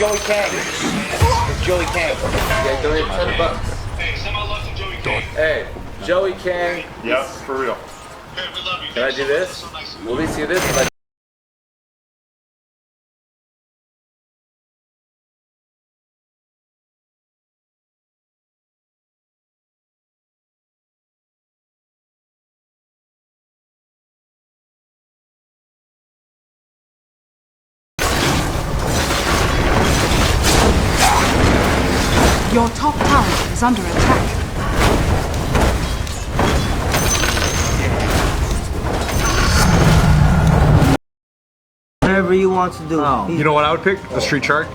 Joey Kang. It's Joey Kang. Yeah, donate $10. Hey, send my love to Joey Kang. Hey, Joey Kang. Yep, for real. Hey, we love you. Can I do this? Will we see this? Your top tower is under attack. Whatever you want to do. Oh. You know what I would pick? The street shark.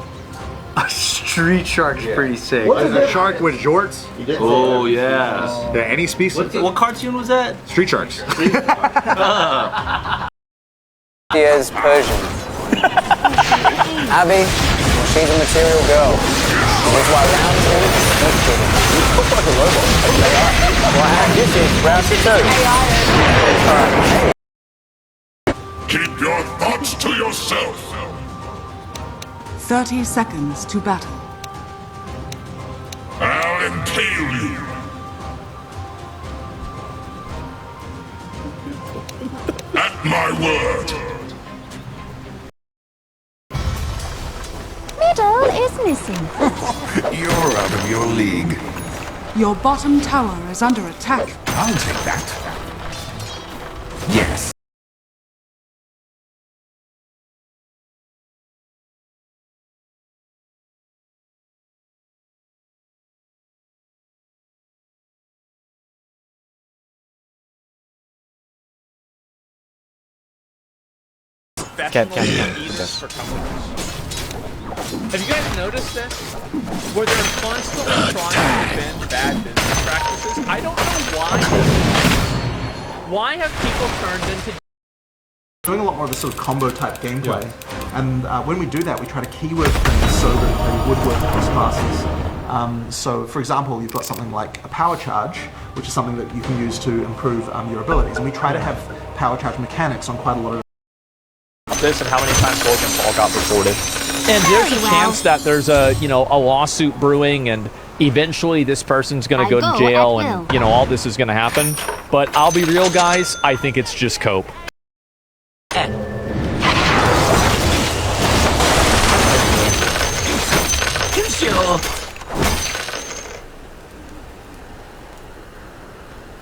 A street shark is pretty sick. What is a shark with jorts? Oh yeah. Yeah, any species. What cartoon was that? Street sharks. She is Persian. Abby, she's a material girl. That's why round two, he's cheating. You look like a robot. Well, you see, round two. Keep your thoughts to yourself. 30 seconds to battle. I'll impale you. At my word. Middle is missing. You're out of your league. Your bottom tower is under attack. I'll take that. Yes. For companies. Have you guys noticed this? Where they're constantly trying to defend bad business practices? I don't know why. Why have people turned into doing a lot more of a sort of combo type gameplay, and when we do that, we try to keyword things so that they would work across classes. So, for example, you've got something like a power charge, which is something that you can use to improve your abilities, and we try to have power charge mechanics on quite a lot of this and how many times Logan Paul got reported. And there's a chance that there's a lawsuit brewing, and eventually this person's going to go to jail, and all this is going to happen. But I'll be real, guys. I think it's just cope. Sure.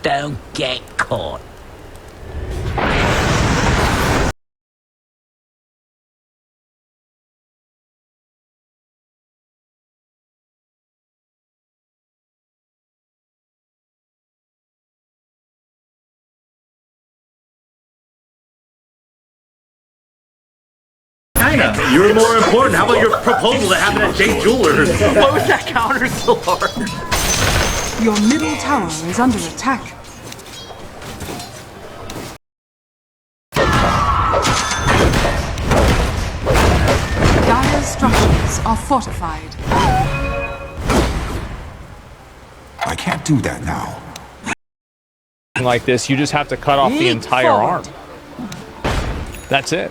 Don't get caught. You're more important. How about your proposal that happened at J Jewelers? Why was that counter so hard? Your middle tower is under attack. Dire's structures are fortified. I can't do that now. Like this, you just have to cut off the entire arm. That's it.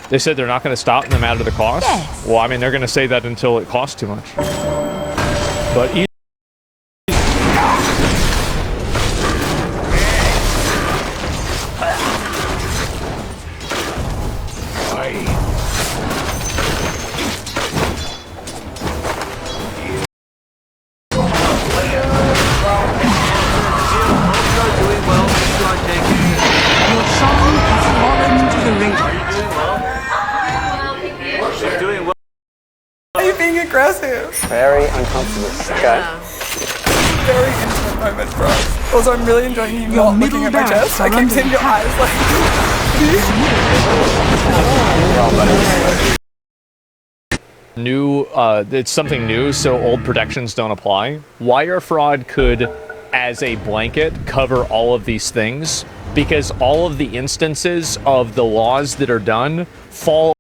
They said they're not going to stop no matter the cost? Yes. Well, I mean, they're going to say that until it costs too much. But very uncomfortable. Okay. Very intimate moment for us. Also, I'm really enjoying you not looking at my chest. I keep seeing your eyes like. New, it's something new, so old protections don't apply. Wire fraud could, as a blanket, cover all of these things, because all of the instances of the laws that are done fall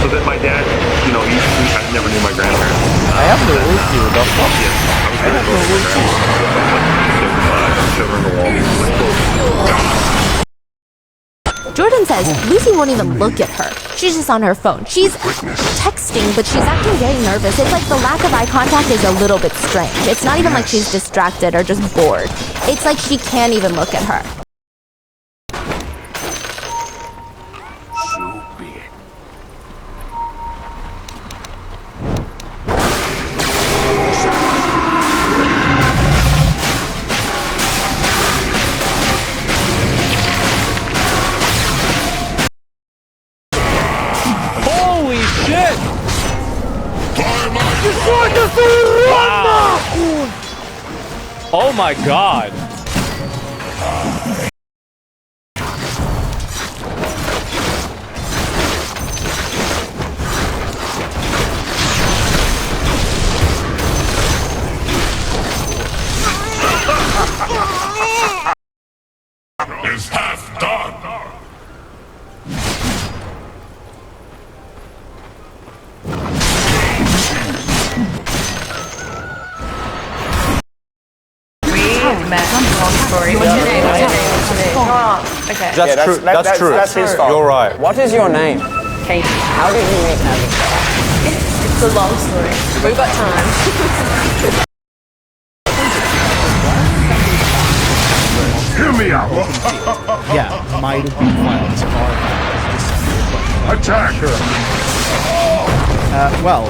So that my dad, you know, he never knew my grandparents. I have no issue with that. Jordan says Lucy won't even look at her. She's just on her phone. She's texting, but she's acting very nervous. It's like the lack of eye contact is a little bit strange. It's not even like she's distracted or just bored. It's like she can't even look at her. Holy shit! Wow. Oh my god. Is half done. Story. What's your name? What's your name? What's your name? Come on. Okay. That's true. That's true. That's his fault. You're right. What is your name? Katie. How did you meet Abby? It's a long story. We've got time. Hear me out. Yeah, might have been plans are Attack. well,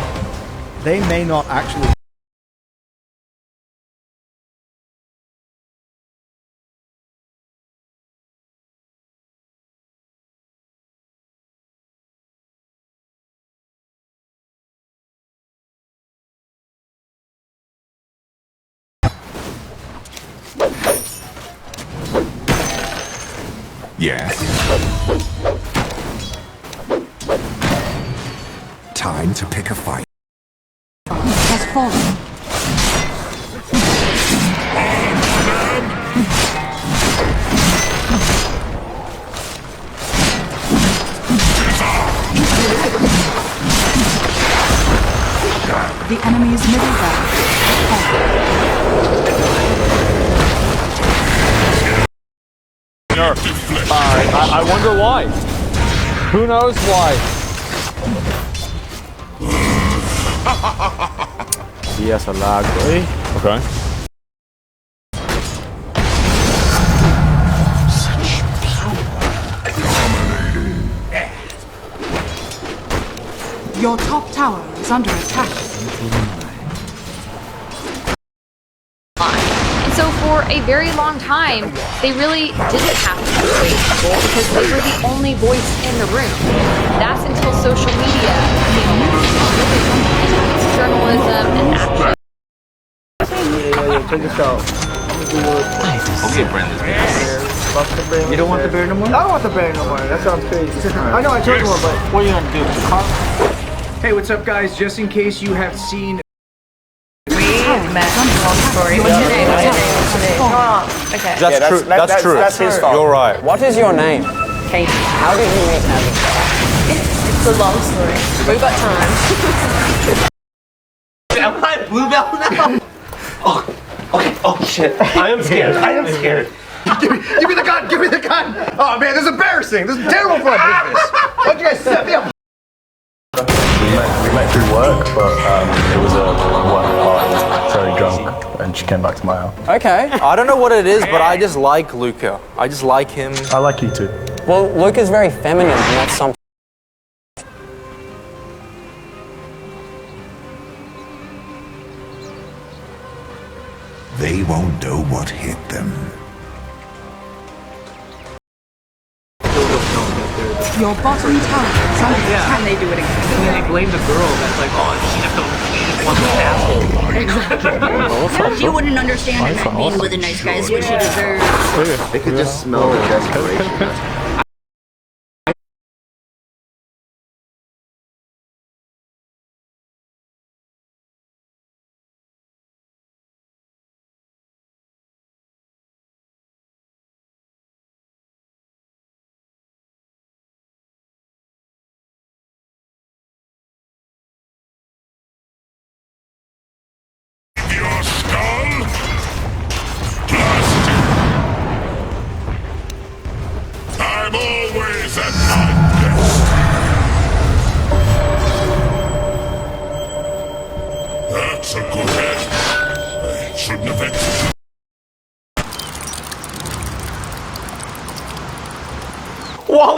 they may not actually. Yes. Time to pick a fight. Has fallen. The enemy's middle barracks. I wonder why. Who knows why? Yes, a lag, boy. Okay. Your top tower is under attack. And so for a very long time, they really didn't have to persuade people because they were the only voice in the room. That's until social media came along. Journalism and action. Check this out. Okay, Brendan. You don't want the bear no more? I don't want the bear no more. That sounds crazy. I know I told you one, but what are you gonna do? Hey, what's up, guys? Just in case you have seen. Story. What's your name? What's your name? What's your name? Come on. Okay. That's true. That's true. That's his fault. You're right. What is your name? Katie. How did you meet Abby? It's a long story. We've got time. Am I blue belt now? Oh, okay. Oh shit. I am scared. I am scared. Give me the gun! Give me the gun! Oh man, this is embarrassing. This is terrible for a business. Why'd you guys set me up? We met through work, but it was a work party. Very drunk, and she came back to my house. Okay. I don't know what it is, but I just like Luca. I just like him. I like you too. Well, Luke is very feminine, and that's something. They won't know what hit them. Your bottom tower is under attack. Can they do it again? And then they blame the girl that's like, oh, she just one asshole. She wouldn't understand that not being with the nice guy is what she deserves. They could just smell the desperation.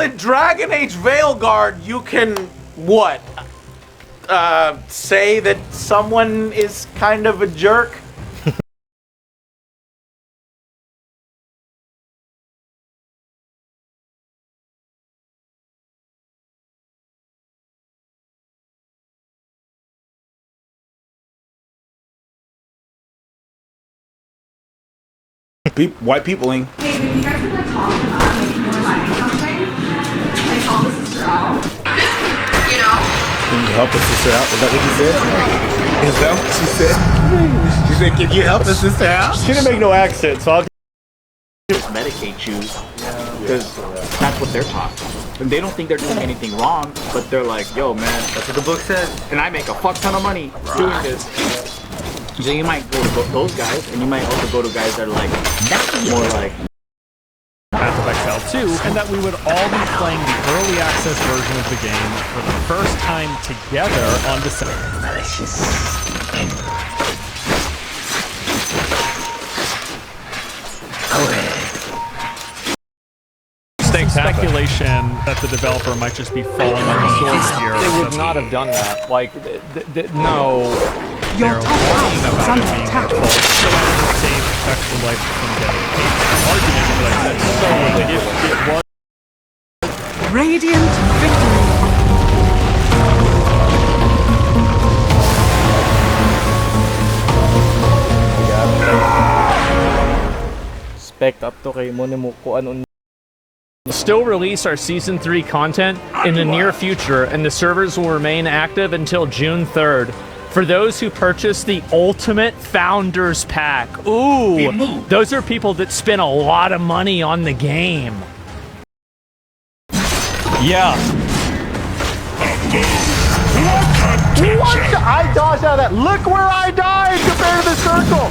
in Dragon Age Veilguard, you can, what? Say that someone is kind of a jerk? White peopling. Hey, dude, you guys were like talking about making more money or something? They called the sister out. You know? Can you help us sister out? Is that what you said? Is that what she said? She said, can you help us sister out? She didn't make no accent, so I'll just medicate you because that's what they're taught. And they don't think they're doing anything wrong, but they're like, yo, man, that's what the book says. And I make a fuck ton of money doing this. So you might go to those guys, and you might also go to guys that are like, more like Path of Exile 2, and that we would all be playing the early access version of the game for the first time together on December. Speculation that the developer might just be falling on the sword here. They would not have done that. Like, no. Your top tower is under attack. So that would save Spectral Life from getting paid. Argument, but I said so. If it was Radiant victory. Spect up to kay mo ni mo kung ano. Still release our Season 3 content in the near future, and the servers will remain active until June 3rd. For those who purchase the Ultimate Founders Pack. Ooh, those are people that spend a lot of money on the game. Yeah. What? I dodged out of that. Look where I died compared to the circle.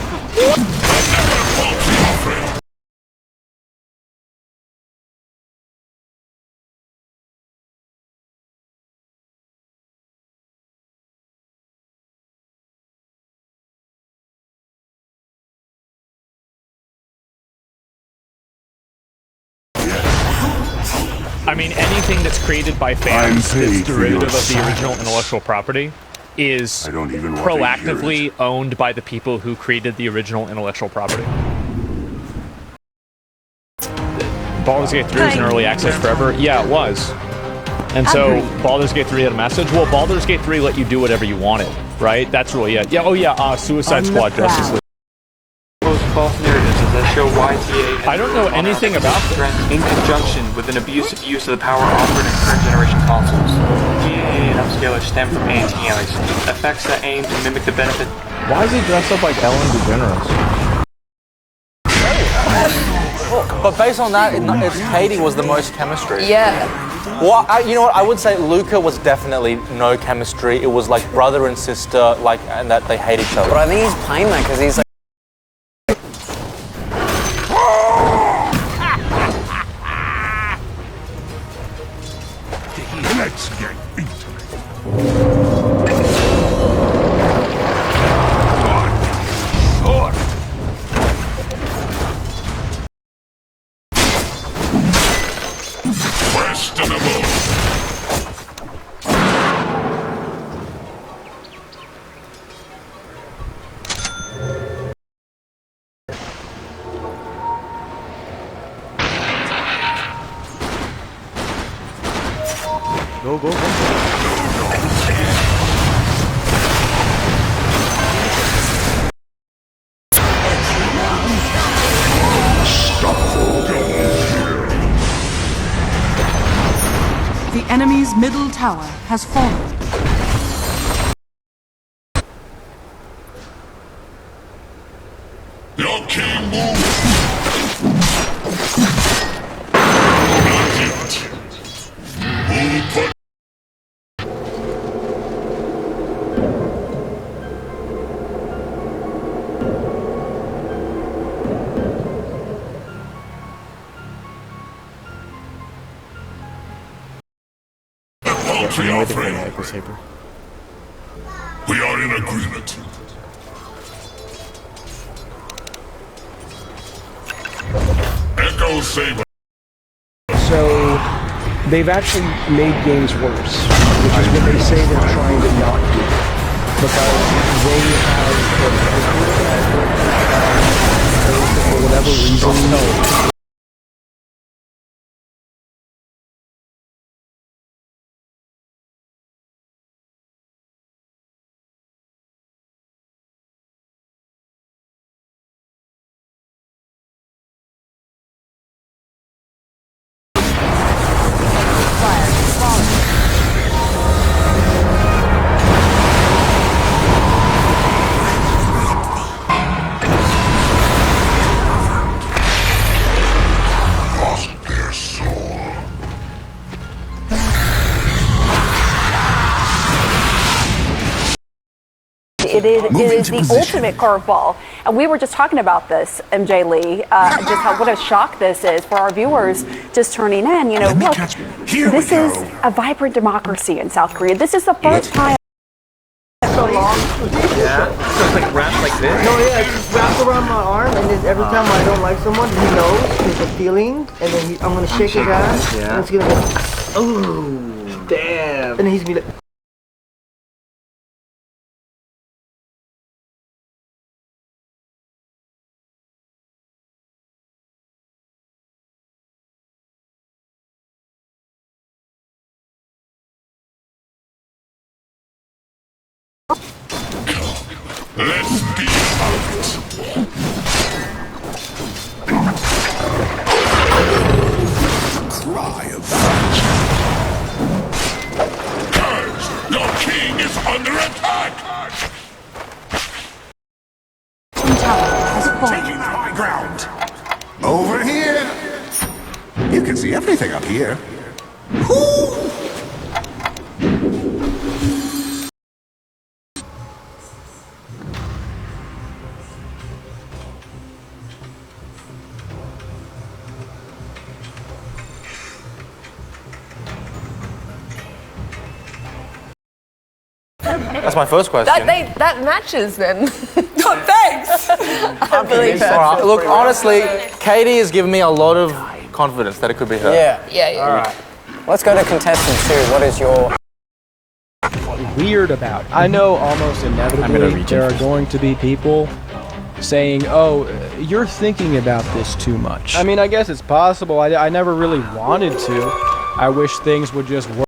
I mean, anything that's created by fans that's derivative of the original intellectual property is proactively owned by the people who created the original intellectual property. Baldur's Gate 3 was in early access forever. Yeah, it was. And so Baldur's Gate 3 had a message. Well, Baldur's Gate 3 let you do whatever you wanted, right? That's really it. Yeah, oh yeah, Suicide Squad, Justice League. False narratives that show YTA. I don't know anything about this. In conjunction with an abusive use of the power offered in current generation consoles. GAA and upscalers stem from anti-alias. Effects that aim to mimic the benefit. Why is he dressed up like Ellen DeGeneres? But based on that, it's Katie was the most chemistry. Yeah. Well, you know what? I would say Luca was definitely no chemistry. It was like brother and sister, like, and that they hate each other. But I think he's playing that because he's like. Let's get into it. Questionable. Go, go, go. The enemy's middle tower has fallen. Your king moves. Who put We are in agreement. Echo Saber. So they've actually made games worse, which is what they say they're trying to not do. Because they have, for whatever reason, It is the ultimate curveball. And we were just talking about this, MJ Lee, just what a shock this is for our viewers just turning in. You know, look, this is a vibrant democracy in South Korea. This is the first time so long. Yeah, so it's like wrapped like this? No, yeah, it's just wrapped around my arm, and then every time I don't like someone, he knows, there's a feeling, and then I'm going to shake his ass, and it's going to go, oh, damn. And then he's going to be like, Let's be out. Cry of Guys, your king is under attack! Taking the high ground. Over here. You can see everything up here. Whoo! That's my first question. That matches then. Oh, thanks. I believe All right, look, honestly, Katie has given me a lot of confidence that it could be her. Yeah. All right. Let's go to contestant 2. What is your... weird about. I know almost inevitably there are going to be people saying, oh, you're thinking about this too much. I mean, I guess it's possible. I never really wanted to. I wish things would just work.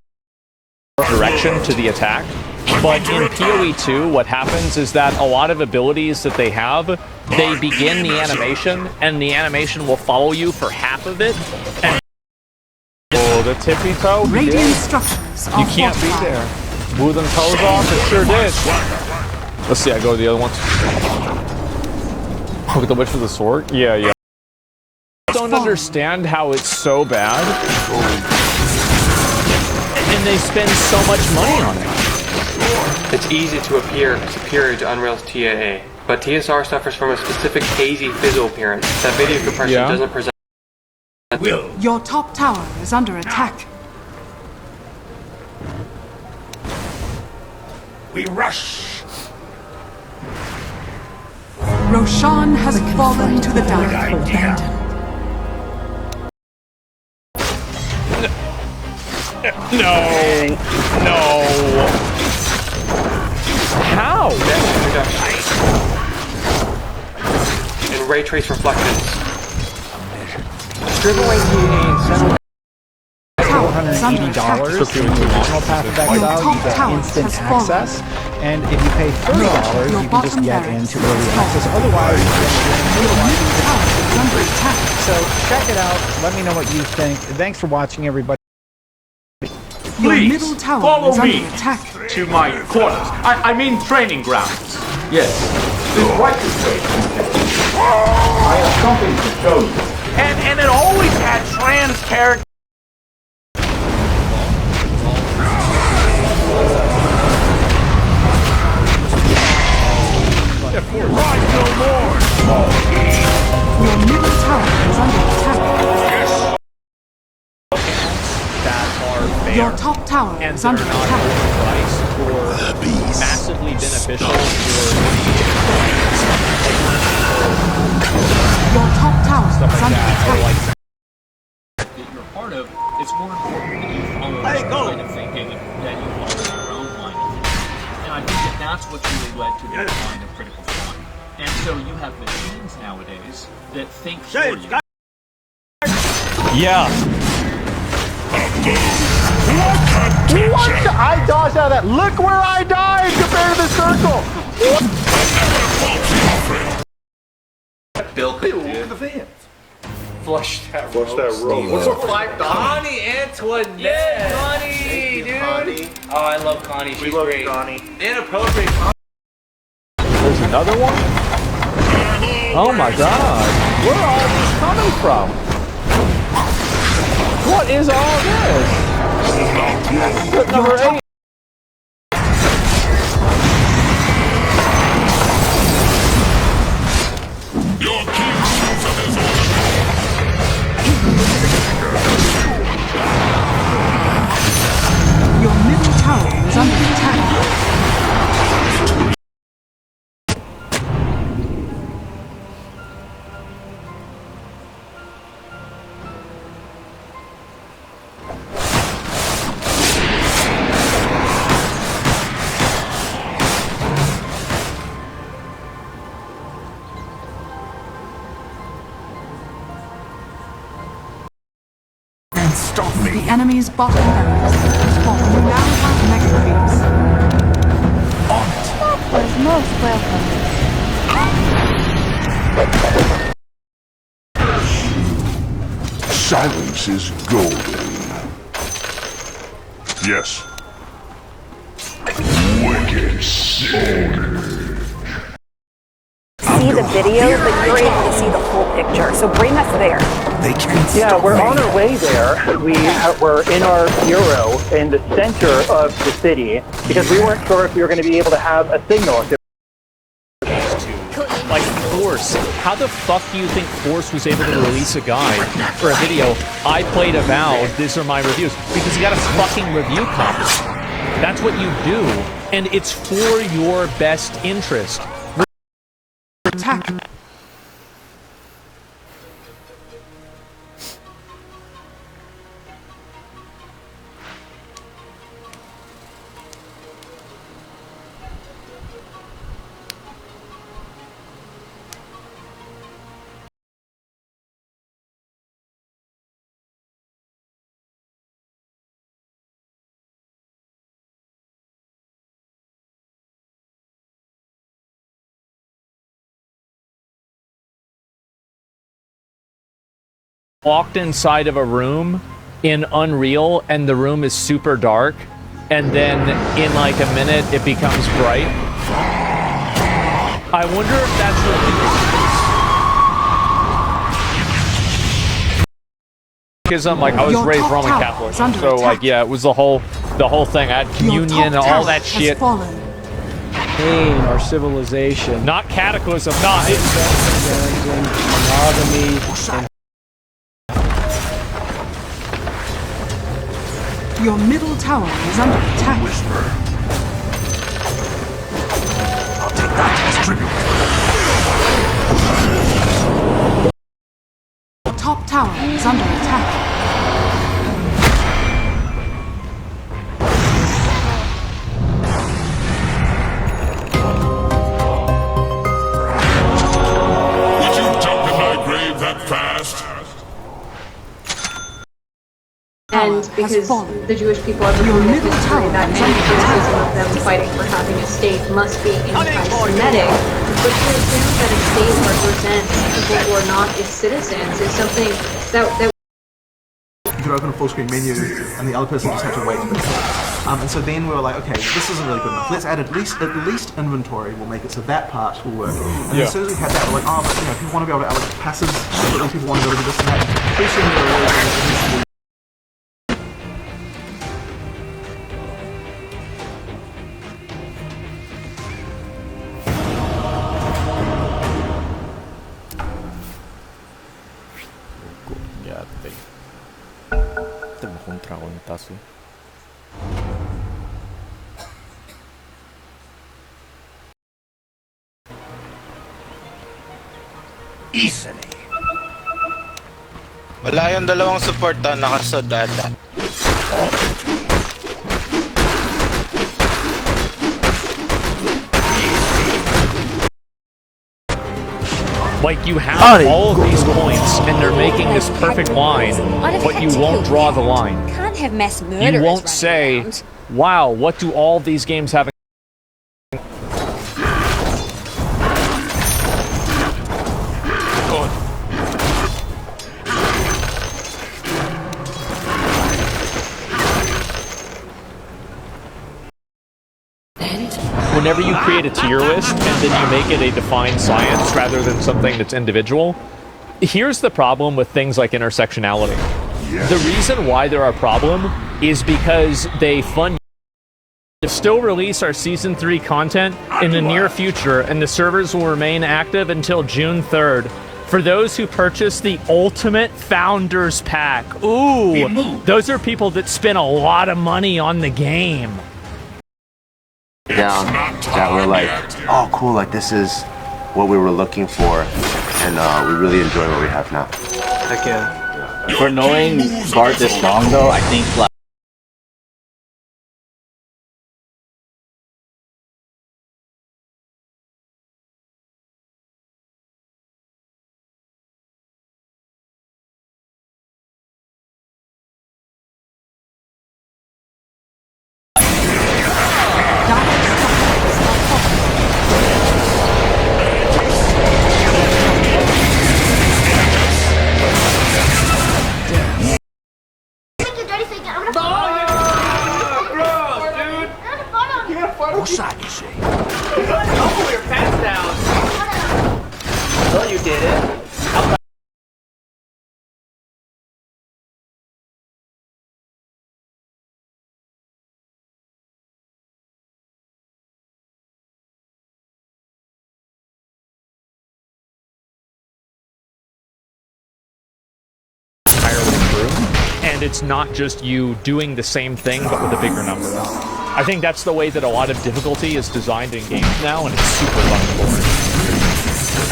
Direction to the attack. But in PoE 2, what happens is that a lot of abilities that they have, they begin the animation, and the animation will follow you for half of it. And oh, the tippy toe? Radiant structures You can't be there. Blew them toes off? It sure did. Let's see, I go to the other ones. Oh, with the witch with the sword? Yeah. I don't understand how it's so bad. And they spend so much money on it. It's easy to appear superior to Unreal's TAA, but TSR suffers from a specific hazy fizzle appearance that video compression doesn't present. Your top tower is under attack. We rush. Roshan has fallen to the dark. No. How? And ray trace reflections. Strip away TAA and send $480 for the original Path of Exile. You get instant access, and if you pay $30, you can just get into early access. Otherwise, so check it out. Let me know what you think. Thanks for watching, everybody. Please follow me to my quarters. I mean training grounds. Yes, this right this way. I have something to show you. And it always had trans characters. Rise no more! Your middle tower is under attack. Your top tower is under attack. Or massively beneficial Your top tower stuff is like under that. attack. That you're part of, it's more important. line of thinking that you follow your own line of thinking. And I think that that's what's really led to the decline of critical thought. And so you have machines nowadays that think for you. Yeah. What? I dodged out of that. Look where I died compared to the circle. Bill could Look at the fans. Flush that Flush that rope. What's up, $5? Connie Antoinette. Yeah, Connie, dude. Connie. Oh, I love Connie. She's We love great. Connie. Inappropriate. There's another one? Oh my god. Where are all these coming from? What is all this? Clip number 8. Your king shoots at his Your middle tower is under attack. Stop me. The enemy's bottom barracks has fallen. You now have mega beams. Was most welcome. Silence is golden. Yes. Wicked sick. See the video, but you're able to see the full picture. So bring us there. They can't Yeah, stop we're me. on our way there. We're in our bureau in the center of the city because we weren't sure if we were going to be able to have a signal. Like Force. How the fuck do you think Force was able to release a guide for a video? I played Avowed, these are my reviews. Because you got a fucking review copy. That's what you do. And it's for your best interest. Attack. Walked inside of a room in Unreal and the room is super dark and then in like a minute it becomes bright. I wonder if that's what because I'm like I was raised Roman Catholic, so like yeah, it was the whole thing. I had communion and all that shit. Pain, our civilization, not cataclysm, not monogamy. Your middle tower is under attack. Whisper. I'll take that as tribute. Your top tower is under attack. Would you jump in my grave that fast? And because the Jewish people have recorded history that any criticism of them fighting for having a state must be anti-Semitic, but to assume that a state represents people who are not its citizens is something that you could open a full screen menu and the other person just had to wait. And so then we were like, okay, this isn't really good enough. Let's add at least inventory. We'll make it so that part will work. And as soon as we had that, we're like, oh, but you know, people want to be able to allocate passes, at least people want to be able to do this and that. Pretty soon we were un tragonetazo. Easily. Wala yung dalawang supporta nakasodada. Like, you have all of these points, and they're making this perfect line, but you won't draw the line. Can't have mass murderers. You won't say, wow, what do all these games have in whenever you create a tier list and then you make it a defined science rather than something that's individual, here's the problem with things like intersectionality. The reason why they're a problem is because they fund to still release our Season 3 content in the near future, and the servers will remain active until June 3rd. For those who purchase the Ultimate Founders Pack. Ooh, those are people that spend a lot of money on the game. Down that we're like, oh cool, like this is what we were looking for, and we really enjoy what we have now. Heck yeah. For knowing Bart this long though, I think like What side you say? Oh, we're pants down. Well, you did it. And it's not just you doing the same thing but with a bigger number. I think that's the way that a lot of difficulty is designed in games now, and it's super fun for it.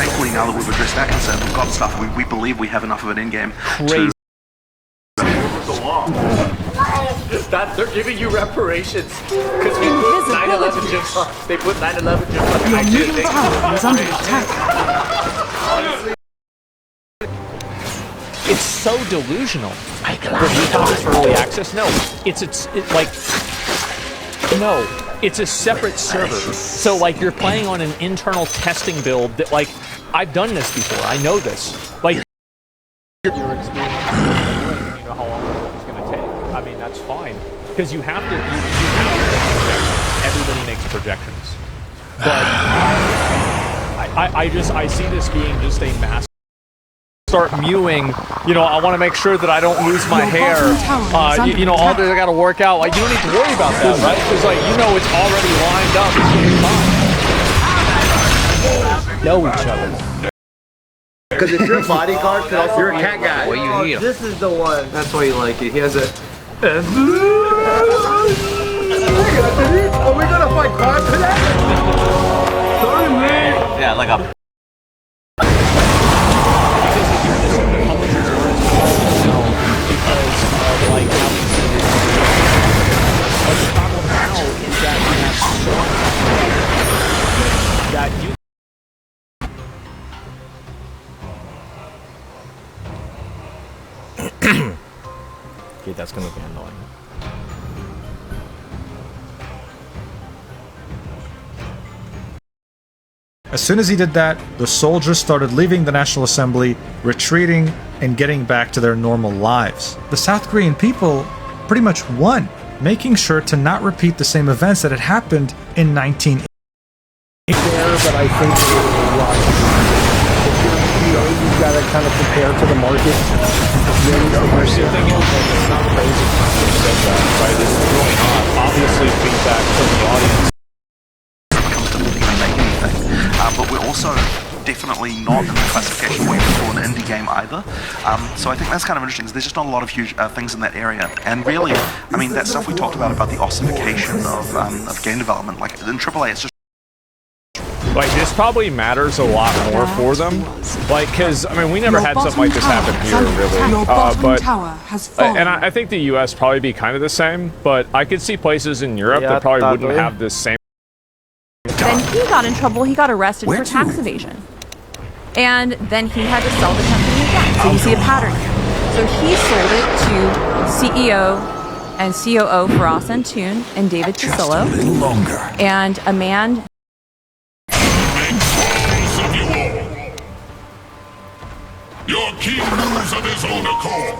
Thankfully, now that we've addressed that concern, we've got stuff. We believe we have enough of it in game. Crazy. They're giving you reparations because we put 9/11 gyms on. They put 9/11 gyms on. Your middle tower is under attack. It's so delusional. We thought this for early access. No, it's a separate server. So like you're playing on an internal testing build that like I've done this before. I know this. Like your experience, you know how long it's going to take. I mean that's fine because you have to. Everybody makes projections, but I see this being just a massive. Start mewing, you know, I want to make sure that I don't lose my hair. You know, all that I got to work out. Like, you don't need to worry about that, right? Because, like, you know, it's already lined up. It's know each other. Because if you're a bodyguard, you're a cat guy. Well, you need this is the one. That's why you like it. He has a. Are we gonna fight crime today? Yeah, like a. Okay, that's gonna be annoying. As soon as he did that, the soldiers started leaving the National Assembly, retreating, and getting back to their normal lives. The South Korean people pretty much won, making sure to not repeat the same events that had happened in 1980. But I think you've got to kind of prepare to the market. The thing is, it's not crazy right? This is really not. Obviously, feedback from the audience. But we're also definitely not in the classification where we call an indie game either. So I think that's kind of interesting. There's just not a lot of huge things in that area. And really, I mean, that stuff we talked about the ossification of game development, like in AAA, it's just like this probably matters a lot more for them, like because I mean we never had something like this happen here really, but and I think the U.S. probably be kind of the same, but I could see places in Europe that probably wouldn't have this same. Then he got in trouble. He got arrested for tax evasion. And then he had to sell the company again. So you see a pattern here. So he sold it to CEO and COO Faraz Antoon and David Casillo. Just a little longer. And a man. Your king moves of his own accord.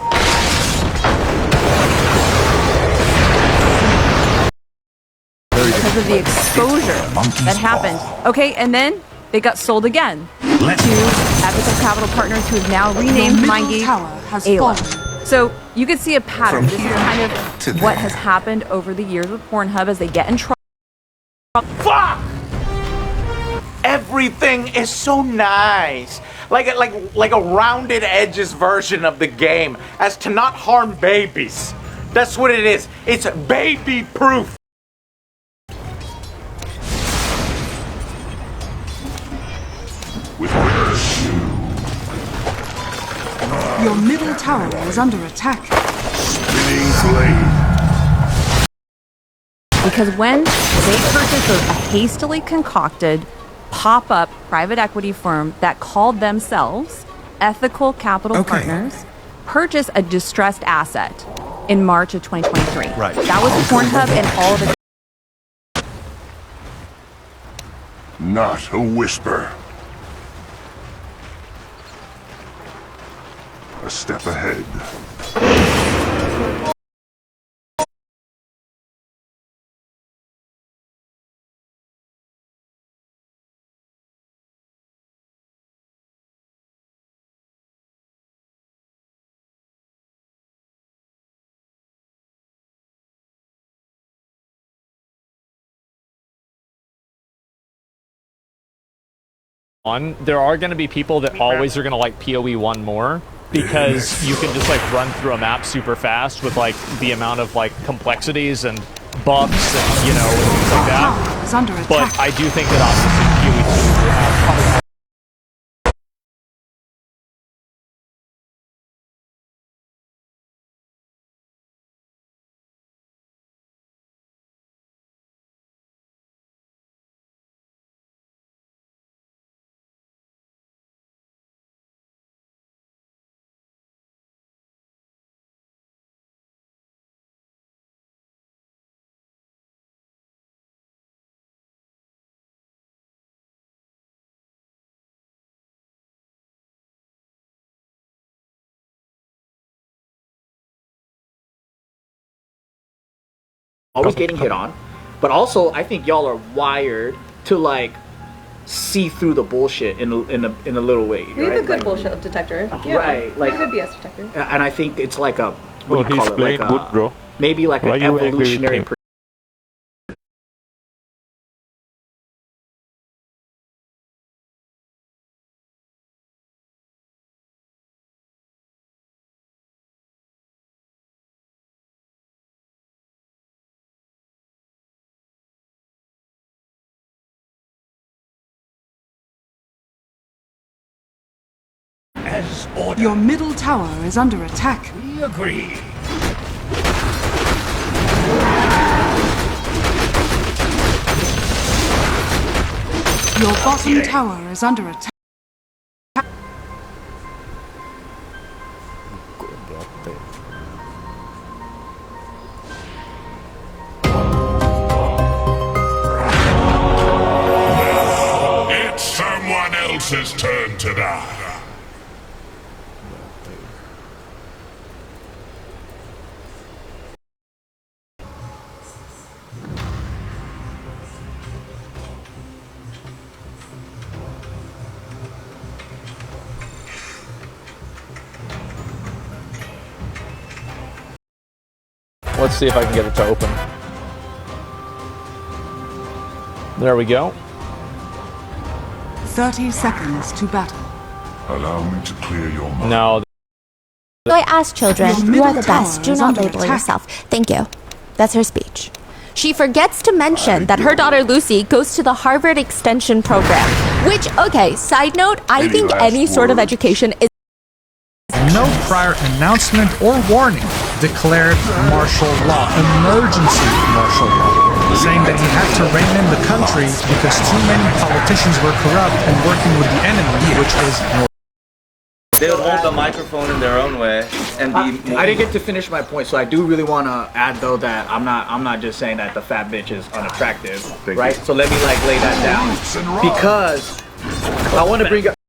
Because of the exposure that happened. Okay, and then they got sold again to Ethical Capital Partners, who have now renamed MindGate Ayla. So you can see a pattern. This is kind of what has happened over the years with Pornhub as they get in trouble. Fuck! Everything is so nice. Like a rounded edges version of the game as to not harm babies. That's what it is. It's baby proof. Your middle tower is under attack. Spinning blade. Because when they purchased a hastily concocted pop-up private equity firm that called themselves Ethical Capital Partners, purchased a distressed asset in March of 2023. Right. That was Pornhub and all of it. Not a whisper. A step ahead. There are going to be people that always are going to like PoE 1 more because you can just like run through a map super fast with like the amount of like complexities and buffs and you know things like that. But I do think that obviously PoE 2 will have always getting hit on, but also I think y'all are wired to like see through the bullshit in a little way. We have right? a good bullshit detector. Yeah, right, like we have a BS detector. And I think it's like a what do you he's call it? Like playing good, bro. Maybe like Why an you angry with evolutionary. him? As ordered. Your middle tower is under attack. We agree. Your bottom tower is under attack. It's someone else's turn to die. Let's see if I can get it to open. There we go. 30 seconds to battle. Allow me to clear your mind. No. So I asked children, Your you are the middle tower best. Do is not under label attack. yourself. Thank you. That's her speech. She forgets to mention that her daughter Lucy goes to the Harvard Extension program, which, okay, side note, I think any sort of education is. No prior announcement or warning declared martial law, emergency martial law. saying that he had to rein in the country because too many politicians were corrupt and working with the enemy, which is They would hold the microphone in their own way and be. I didn't get to finish my point, so I do really want to add though that I'm not just saying that the fat bitch is unattractive, right? So let me like lay that down because I want to bring up.